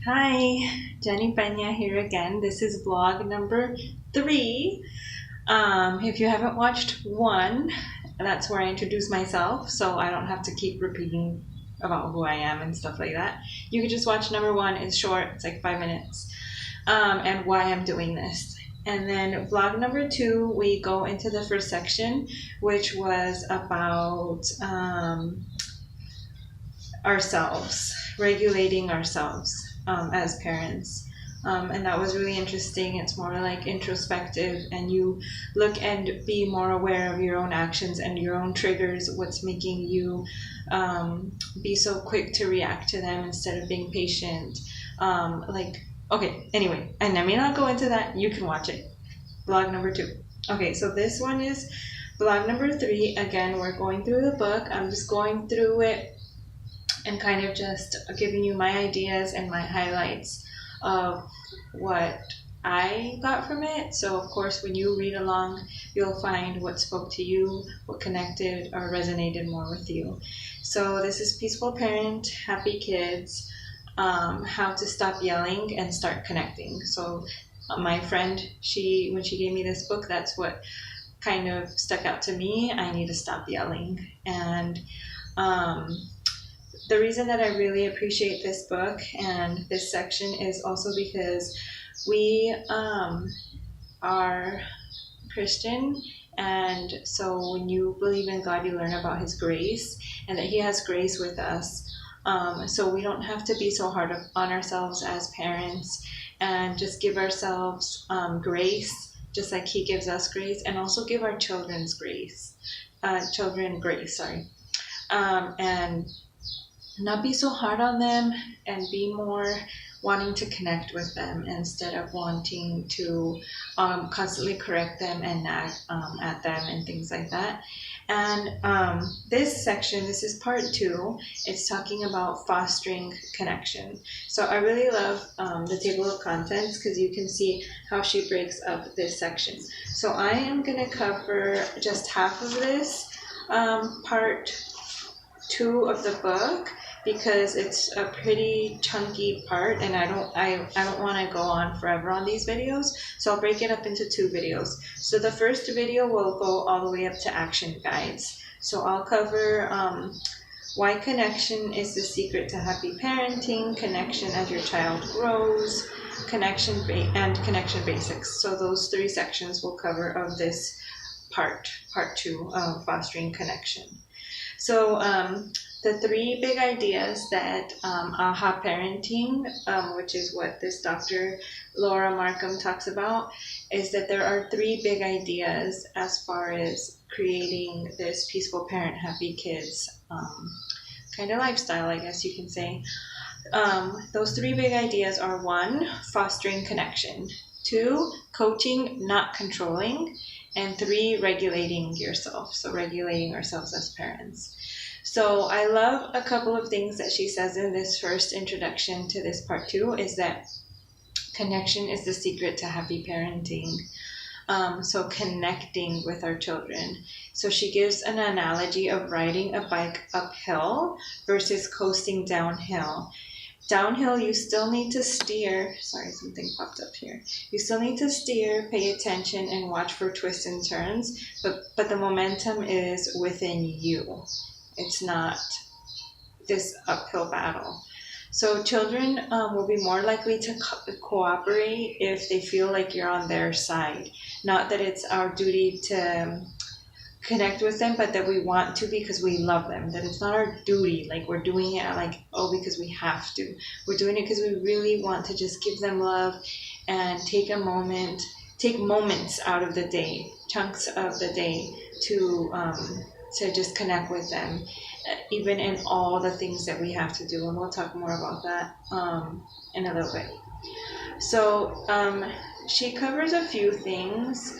Hi, Jenny Pena here again. This is vlog number 3. If you haven't watched 1, that's where I introduce myself, so I don't have to keep repeating about who I am and stuff like that. You can just watch number 1. It's short, it's like 5 minutes, and why I'm doing this. And then vlog number 2, we go into the first section, which was about ourselves, regulating ourselves as parents. And that was really interesting. It's more like introspective, and you look and be more aware of your own actions and your own triggers, what's making you be so quick to react to them instead of being patient. Okay, anyway, and I may not go into that. You can watch it. Vlog number 2. Okay, so this one is vlog number 3. Again, we're going through the book. I'm just going through it and kind of just giving you my ideas and my highlights of what I got from it. So of course, when you read along, you'll find what spoke to you, what connected or resonated more with you. So this is Peaceful Parent, Happy Kids, How to Stop Yelling and Start Connecting. So my friend, when she gave me this book, that's what kind of stuck out to me. I need to stop yelling. And the reason that I really appreciate this book and this section is also because we are Christian, and so when you believe in God, you learn about His grace and that He has grace with us. So we don't have to be so hard on ourselves as parents, and just give ourselves grace, just like He gives us grace, and also give our children grace. And not be so hard on them, and be more wanting to connect with them instead of wanting to constantly correct them and nag at them and things like that. And this section, this is part 2, it's talking about fostering connection. So I really love the table of contents, because you can see how she breaks up this section. So I am going to cover just half of this part 2 of the book, because it's a pretty chunky part, and I don't want to go on forever on these videos, so I'll break it up into 2 videos. So the first video will go all the way up to action guides. So I'll cover why connection is the secret to happy parenting, connection as your child grows, connection basics. So those 3 sections will cover of this part 2 of fostering connection. So the 3 big ideas that AHA Parenting, which is what this Dr. Laura Markham talks about, is that there are 3 big ideas as far as creating this peaceful parent, happy kids kind of lifestyle, I guess you can say. Those 3 big ideas are: 1, fostering connection; 2, coaching, not controlling; and 3, regulating yourself. So regulating ourselves as parents. So I love a couple of things that she says in this first introduction to this part 2, is that connection is the secret to happy parenting. So connecting with our children. So she gives an analogy of riding a bike uphill versus coasting downhill. Downhill, you still need to steer. Sorry, something popped up here. You still need to steer, pay attention, and watch for twists and turns, but the momentum is within you. It's not this uphill battle. So children will be more likely to cooperate if they feel like you're on their side. Not that it's our duty to connect with them, but that we want to because we love them. That it's not our duty, like we're doing it because we have to. We're doing it because we really want to just give them love and take moments out of the day, chunks of the day, to just connect with them, even in all the things that we have to do. And we'll talk more about that in a little bit. So she covers a few things.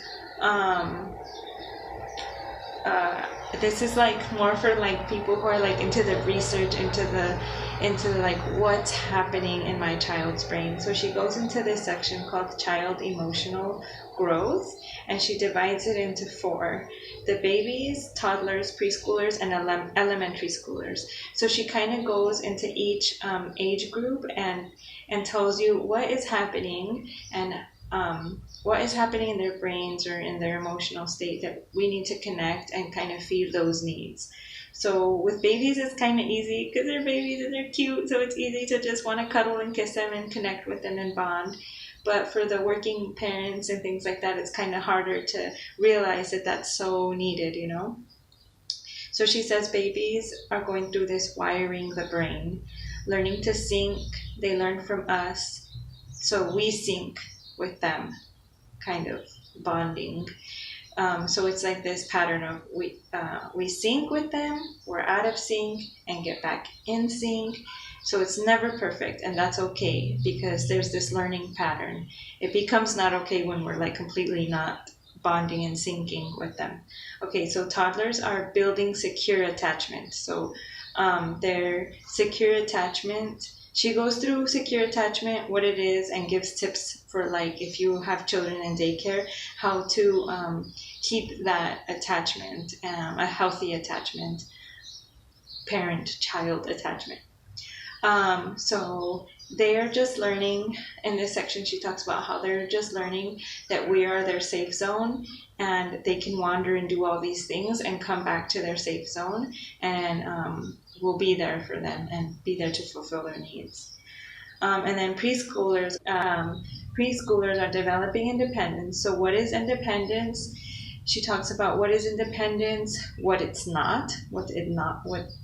This is like more for like people who are like into the research, into the into like what's happening in my child's brain. So she goes into this section called child emotional growth, and she divides it into 4: the babies, toddlers, preschoolers, and elementary schoolers. So she kind of goes into each age group and tells you what is happening, and what is happening in their brains or in their emotional state that we need to connect and kind of feed those needs. So with babies, it's kind of easy because they're babies and they're cute, so it's easy to just want to cuddle and kiss them and connect with them and bond. But for the working parents and things like that, it's kind of harder to realize that that's so needed, you know? So she says babies are going through this wiring the brain, learning to sync. They learn from us, so we sync with them, kind of bonding. So it's like this pattern of we sync with them, we're out of sync, and get back in sync. So it's never perfect, and that's okay because there's this learning pattern. It becomes not okay when we're like completely not bonding and syncing with them. Okay, so toddlers are building secure attachment. So their secure attachment, she goes through secure attachment, what it is, and gives tips for like if you have children in daycare, how to keep that attachment, a healthy attachment, parent-child attachment. So they're just learning. In this section, she talks about how they're just learning that we are their safe zone, and they can wander and do all these things and come back to their safe zone, and we'll be there for them and be there to fulfill their needs. And then preschoolers are developing independence. So what is independence? She talks about what is independence, what it's not, what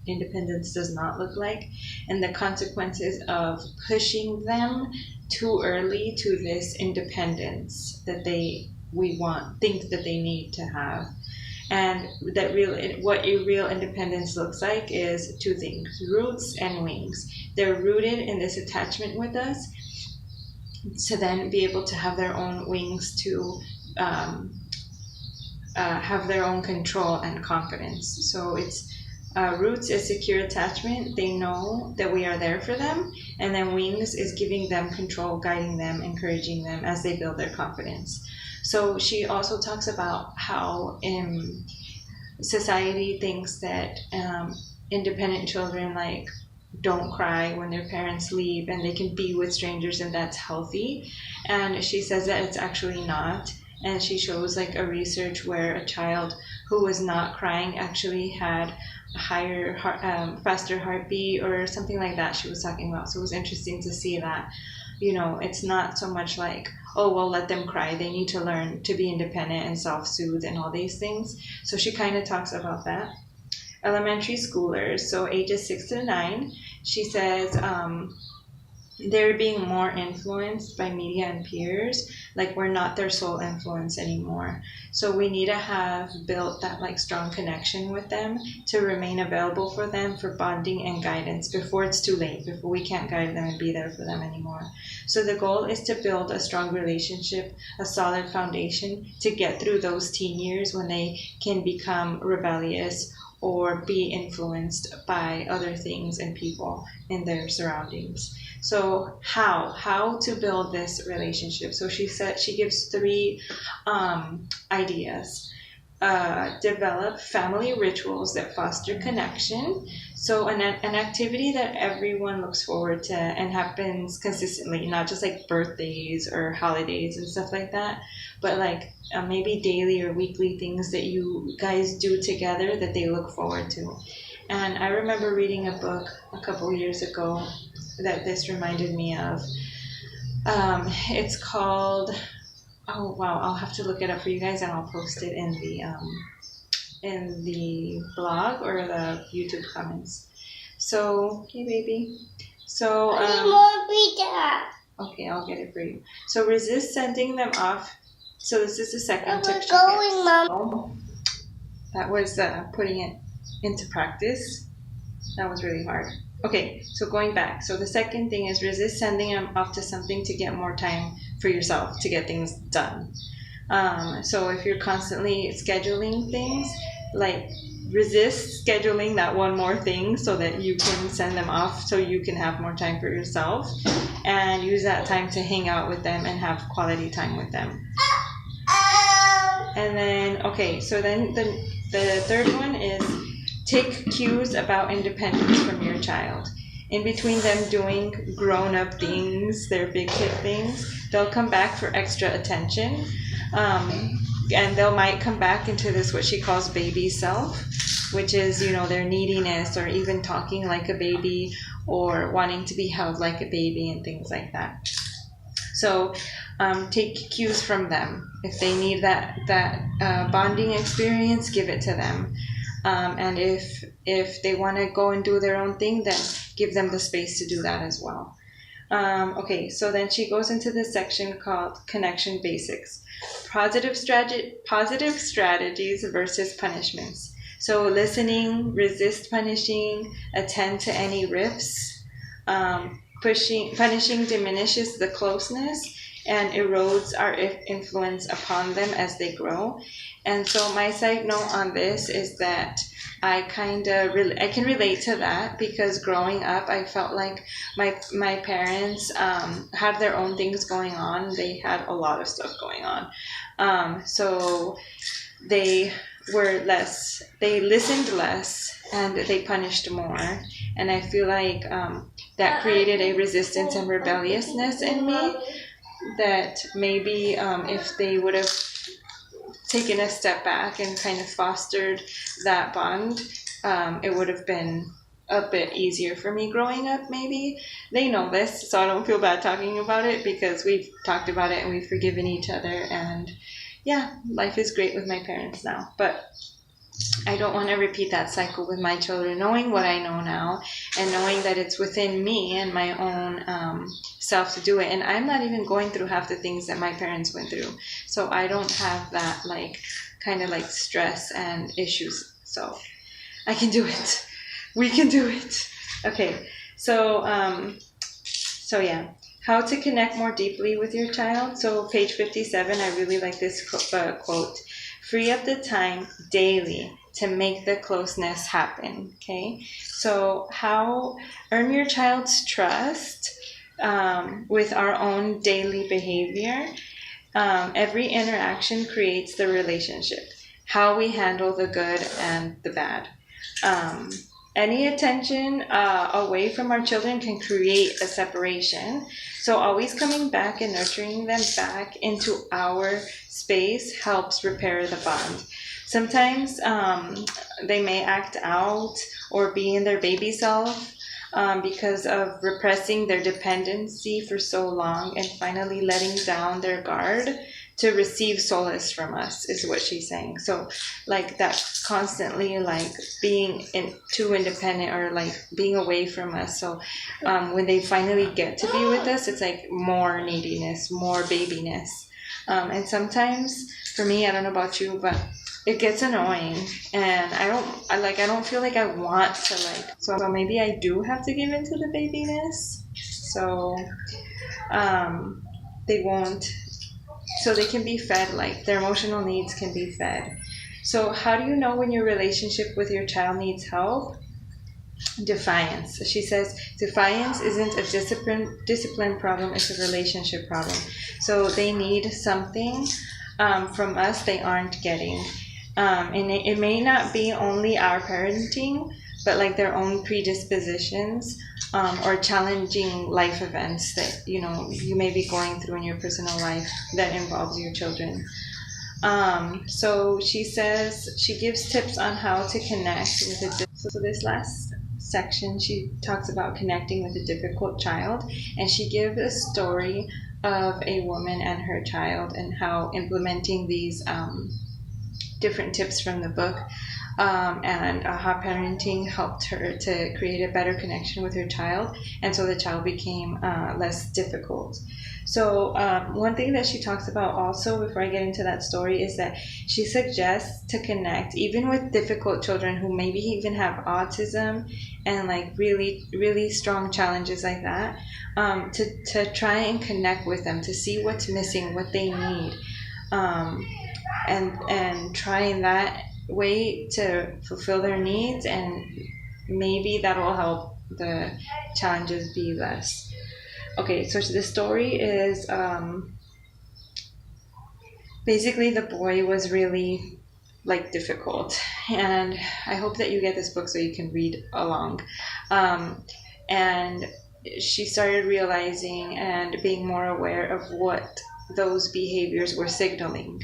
independence does not look like, and the consequences of pushing them too early to this independence that we think that they need to have. And that what a real independence looks like is 2 things: roots and wings. They're rooted in this attachment with us to then be able to have their own wings to have their own control and confidence. So it's roots is secure attachment. They know that we are there for them. And then wings is giving them control, guiding them, encouraging them as they build their confidence. So she also talks about how society thinks that independent children like don't cry when their parents leave and they can be with strangers and that's healthy. And she says that it's actually not. And she shows like a research where a child who was not crying actually had a higher faster heartbeat or something like that she was talking about. So it was interesting to see that, you know, it's not so much like, oh, well, let them cry. They need to learn to be independent and self-soothe and all these things. So she kind of talks about that. Elementary schoolers, so ages 6 to 9, she says they're being more influenced by media and peers. Like we're not their sole influence anymore. So we need to have built that like strong connection with them to remain available for them for bonding and guidance before it's too late, before we can't guide them and be there for them anymore. So the goal is to build a strong relationship, a solid foundation to get through those teen years when they can become rebellious or be influenced by other things and people in their surroundings. So how to build this relationship? So she said she gives 3 ideas. Develop family rituals that foster connection. So an activity that everyone looks forward to and happens consistently, not just like birthdays or holidays and stuff like that, but like maybe daily or weekly things that you guys do together that they look forward to. And I remember reading a book a couple years ago that this reminded me of. It's called, oh wow, I'll have to look it up for you guys and I'll post it in the blog or the YouTube comments. So, hey baby. So, okay, I'll get it for you. So resist sending them off. So this is the second tip. That was putting it into practice. That was really hard. Okay, so going back. So the second thing is resist sending them off to something to get more time for yourself to get things done. So if you're constantly scheduling things, like resist scheduling that one more thing so that you can send them off so you can have more time for yourself, and use that time to hang out with them and have quality time with them. And then, okay, so then the third one is take cues about independence from your child. In between them doing grown-up things, their big kid things, they'll come back for extra attention. And they might come back into this, what she calls baby self, which is, their neediness, or even talking like a baby, or wanting to be held like a baby and things like that. So take cues from them. If they need that bonding experience, give it to them. And if they want to go and do their own thing, then give them the space to do that as well. Okay, so then she goes into this section called Connection Basics. Positive strategies versus punishments. So listening, resist punishing, attend to any riffs. Punishing diminishes the closeness and erodes our influence upon them as they grow. And so my side note on this is that I can relate to that, because growing up I felt like my parents had their own things going on. They had a lot of stuff going on. So they listened less and they punished more. And I feel like that created a resistance and rebelliousness in me that maybe if they would have taken a step back and kind of fostered that bond, it would have been a bit easier for me growing up, maybe. They know this, so I don't feel bad talking about it, because we've talked about it and we've forgiven each other, and yeah, life is great with my parents now. But I don't want to repeat that cycle with my children, knowing what I know now and knowing that it's within me and my own self to do it. And I'm not even going through half the things that my parents went through. So I don't have that kind of stress and issues. So I can do it. We can do it. Okay. So yeah. How to connect more deeply with your child. So page 57, I really like this quote. Free up the time daily to make the closeness happen. Okay, so how earn your child's trust with our own daily behavior. Every interaction creates the relationship. How we handle the good and the bad. Any attention away from our children can create a separation. So always coming back and nurturing them back into our space helps repair the bond. Sometimes they may act out or be in their baby self because of repressing their dependency for so long and finally letting down their guard to receive solace from us, is what she's saying. So that constantly being too independent or being away from us. So when they finally get to be with us, it's more neediness, more babiness. And sometimes for me, I don't know about you, but it gets annoying, and I don't feel like I want to so maybe I do have to give into the babiness. So they won't. So they can be fed, their emotional needs can be fed. So how do you know when your relationship with your child needs help? Defiance. She says defiance isn't a discipline problem, it's a relationship problem. So they need something from us they aren't getting. And it may not be only our parenting, but their own predispositions or challenging life events that you may be going through in your personal life that involves your children. So she says she gives tips on how to connect with it. So this last section, she talks about connecting with a difficult child, and she gives a story of a woman and her child and how implementing these different tips from the book and how parenting helped her to create a better connection with her child, and so the child became less difficult. So one thing that she talks about also, before I get into that story, is that she suggests to connect even with difficult children who maybe even have autism and really, really strong challenges like that, to try and connect with them, to see what's missing, what they need, and trying that way to fulfill their needs, and maybe that will help the challenges be less. Okay, so the story is basically the boy was really like difficult, and I hope that you get this book so you can read along. And she started realizing and being more aware of what those behaviors were signaling.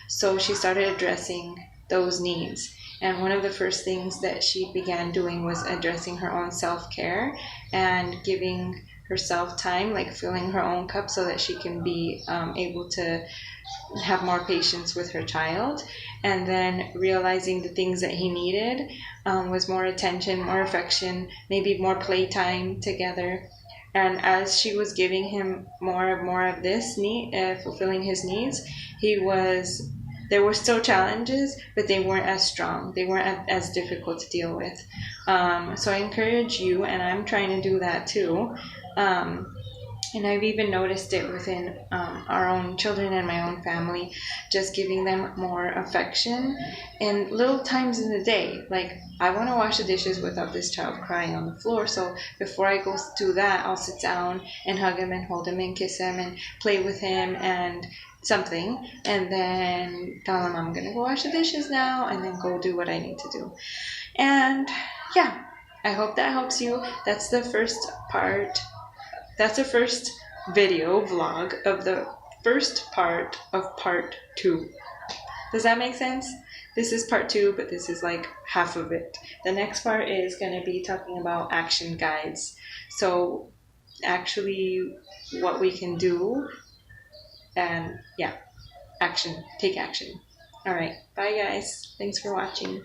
So she started addressing those needs. And one of the first things that she began doing was addressing her own self care and giving herself time, like filling her own cup so that she can be able to have more patience with her child. And then realizing the things that he needed was more attention, more affection, maybe more playtime together. And as she was giving him more of this need, fulfilling his needs, he was there were still challenges, but they weren't as strong. They weren't as difficult to deal with. So I encourage you, and I'm trying to do that too. And I've even noticed it within our own children and my own family, just giving them more affection in little times in the day. Like, I want to wash the dishes without this child crying on the floor. So before I go do that, I'll sit down and hug him and hold him and kiss him and play with him and something. And then tell him I'm going to go wash the dishes now, and then go do what I need to do. And yeah, I hope that helps you. That's the first part. That's the first video vlog of the first part of part 2. Does that make sense? This is part 2, but this is like half of it. The next part is going to be talking about action guides. So actually what we can do, and yeah, action, take action. All right, bye guys. Thanks for watching.